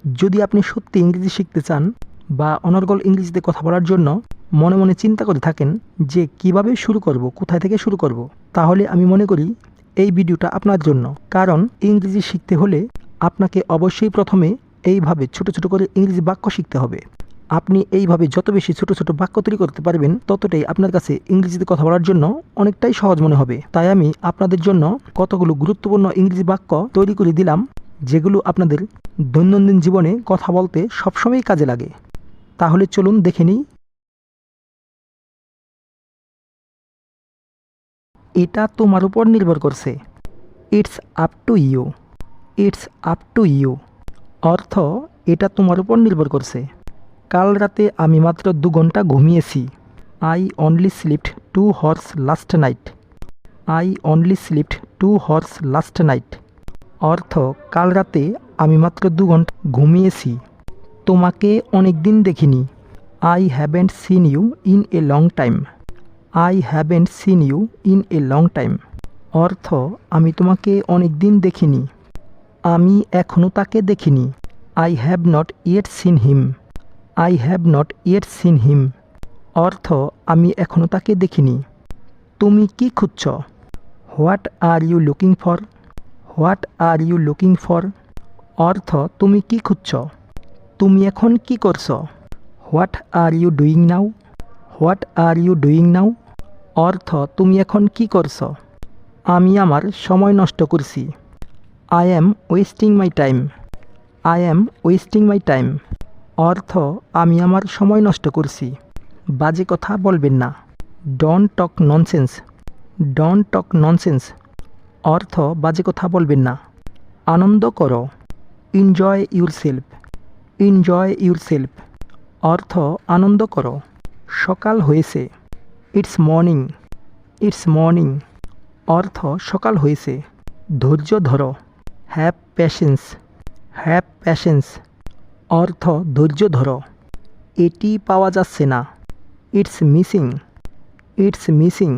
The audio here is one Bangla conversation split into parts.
যদি আপনি সত্যি ইংরেজি শিখতে চান বা অনর্গল ইংরেজিতে কথা বলার জন্য মনে মনে চিন্তা করে থাকেন যে কিভাবে শুরু করব, কোথায় থেকে শুরু করব, তাহলে আমি মনে করি এই ভিডিওটা আপনার জন্য। কারণ ইংরেজি শিখতে হলে আপনাকে অবশ্যই প্রথমে এইভাবে ছোট ছোট করে ইংরেজি বাক্য শিখতে হবে। আপনি এইভাবে যত বেশি ছোট ছোট বাক্য তৈরি করতে পারবেন ততটাই আপনার কাছে ইংরেজিতে কথা বলার জন্য অনেকটাই সহজ মনে হবে। তাই আমি আপনাদের জন্য কতগুলো গুরুত্বপূর্ণ ইংরেজি বাক্য তৈরি করে দিলাম, যেগুলো আপনাদের দৈনন্দিন জীবনে কথা বলতে সবসময়ই কাজে লাগে। তাহলে চলুন দেখে নিই। এটা তোমার উপর নির্ভর করছে। It's up to you. It's up to you অর্থ এটা তোমার উপর নির্ভর করছে। কাল রাতে আমি মাত্র 2 ঘন্টা ঘুমিয়েছি। I only slipped 2 hours last night. I only slipped 2 hours last night অর্থ কাল রাতে আমি মাত্র 2 ঘন্টা ঘুমিয়েছি। তোমাকে অনেক দিন দেখিনি। I haven't seen you in a long time. I haven't seen you in a long time অর্থ আমি তোমাকে অনেক দিন দেখিনি। আমি এখনও তাকে দেখিনি। I have not yet seen him. I have not yet seen him অর্থ আমি এখনও তাকে দেখিনি। তুমি কি খুঁজছ? What are you looking for. What are you looking for অর্থ তুমি কি খুঁজছ। তুমি এখন কি করছ? What are you doing now. What are you doing now অর্থ তুমি এখন কি করছ। আমি আমার সময় নষ্ট করছি। I am wasting my time. I am wasting my time অর্থ আমি আমার সময় নষ্ট করছি। বাজে কথা বলবেন না। Don't talk nonsense. Don't talk nonsense অর্থ বাজে কথা বলবেন না। আনন্দ করো। Enjoy yourself. এনজয় ইউরসেলফ অর্থ আনন্দ করো। সকাল হয়েছে। It's morning. ইটস মর্নিং অর্থ সকাল হয়েছে। ধৈর্য ধরো। Have patience. হ্যাভ প্যাশেন্স অর্থ ধৈর্য ধরো। এটি পাওয়া যাচ্ছে না। It's missing. ইটস মিসিং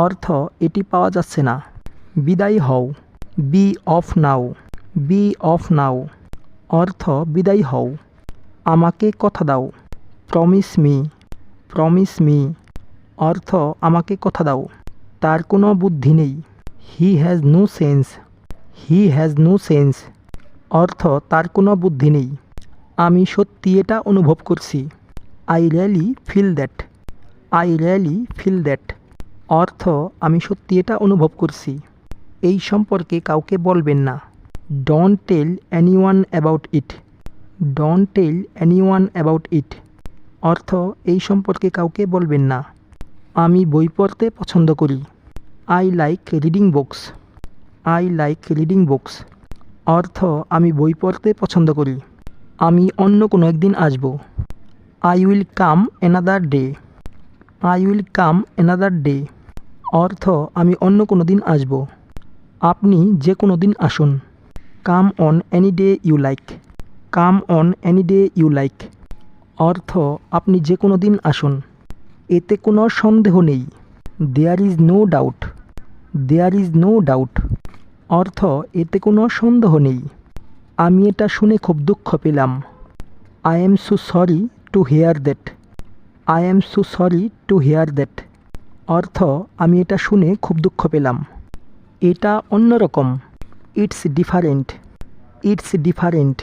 অর্থ এটি পাওয়া যাচ্ছে না। বিদায় হও। Be off now. Be off now অর্থ বিদায় হও। আমাকে কথা দাও। Promise me. প্রমিস মি অর্থ আমাকে কথা দাও। তার কোনো বুদ্ধি নেই। He has no sense. He has no sense অর্থ তার কোনো বুদ্ধি নেই। আমি সত্যি এটা অনুভব করছি। I really feel that. I really feel that অর্থ আমি সত্যি এটা অনুভব করছি। এই সম্পর্কে কাউকে বলবেন না। Don't tell anyone about it. Don't tell anyone about it অর্থ এই সম্পর্কে কাউকে বলবেন না। আমি বই পড়তে পছন্দ করি। I like reading books. I like reading books অর্থ আমি বই পড়তে পছন্দ করি। আমি অন্য কোনো একদিন আসব। I will come another day. I will come another day অর্থ আমি অন্য কোনো দিন আসব। আপনি যে কোনো দিন আসুন। Come on any day you like. Come on any day you like অর্থ আপনি যে কোনো দিন আসুন। এতে কোনো সন্দেহ নেই। There is no doubt. There is no doubt অর্থ এতে কোনো সন্দেহ নেই। আমি এটা শুনে খুব দুঃখ পেলাম। I am so sorry to hear that. I am so sorry to hear that অর্থ আমি এটা শুনে খুব দুঃখ পেলাম। এটা অন্যরকম। It's different. ইটস ডিফারেন্ট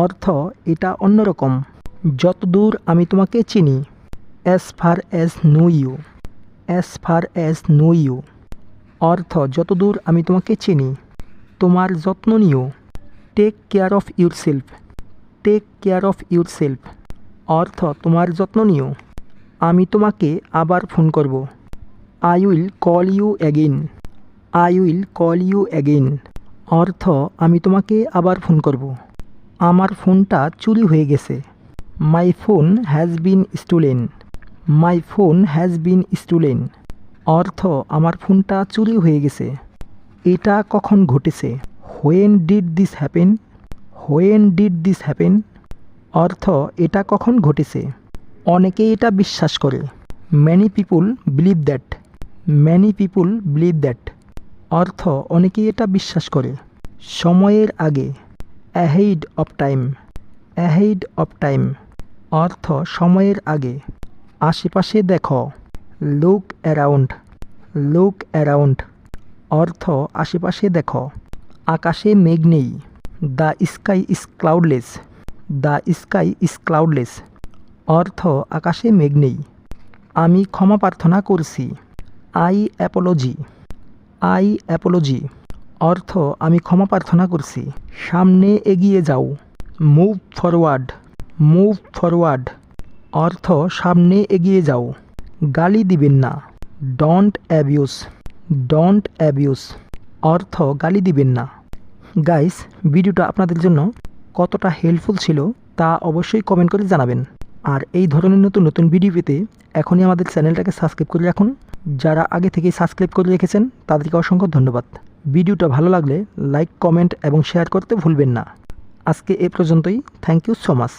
অর্থ এটা অন্যরকম। যতদূর আমি তোমাকে চিনি। As far as know you. As far as know you অর্থ যতদূর আমি তোমাকে চিনি। তোমার যত্ন নিও। Take care of yourself. Take care of yourself অর্থ তোমার যত্ন নিও। আমি তোমাকে আবার ফোন করব। I will call you again. I will call you again অর্থ আমি তোমাকে আবার ফোন করব। আমার ফোনটা চুরি হয়ে গেছে। My phone has been stolen. My phone has been stolen অর্থ আমার ফোনটা চুরি হয়ে গেছে। এটা কখন ঘটেছে? When did this happen. When did this happen অর্থ এটা কখন ঘটেছে। অনেকে এটা বিশ্বাস করে। Many people believe that. Many people believe that অর্থ অনেকেই এটা বিশ্বাস করে। সময়ের আগে। Ahead of time. Ahead of time অর্থ সময়ের আগে। আশেপাশে দেখো, লুক অ্যারাউন্ড, লুক অ্যারাউন্ড অর্থ আশেপাশে দেখো। আকাশে মেঘ নেই, the sky is cloudless, the sky is cloudless অর্থ আকাশে মেঘ নেই। আমি ক্ষমা প্রার্থনা করছি, আই অ্যাপোলজি, আই অ্যাপোলজি অর্থ আমি ক্ষমা প্রার্থনা করছি। সামনে এগিয়ে যাও, মুভ ফরওয়ার্ড, মুভ ফরওয়ার্ড অর্থ সামনে এগিয়ে যাও। গালি দিবেন না, ডোন্ট অ্যাবিউজ, ডোন্ট অ্যাবিউজ অর্থ গালি দিবেন না। গাইস, ভিডিওটা আপনাদের জন্য কতটা হেল্পফুল ছিল তা অবশ্যই কমেন্ট করে জানাবেন। আর এই ধরনের নতুন নতুন ভিডিও পেতে এখনই আমাদের চ্যানেলটাকে সাবস্ক্রাইব করে রাখুন। যারা আগে থেকেই সাবস্ক্রাইব করে রেখেছেন তাদেরকে অসংখ্য ধন্যবাদ। ভিডিওটা ভালো লাগলে লাইক, কমেন্ট এবং শেয়ার করতে ভুলবেন না। আজকে এ পর্যন্তই। Thank you so much.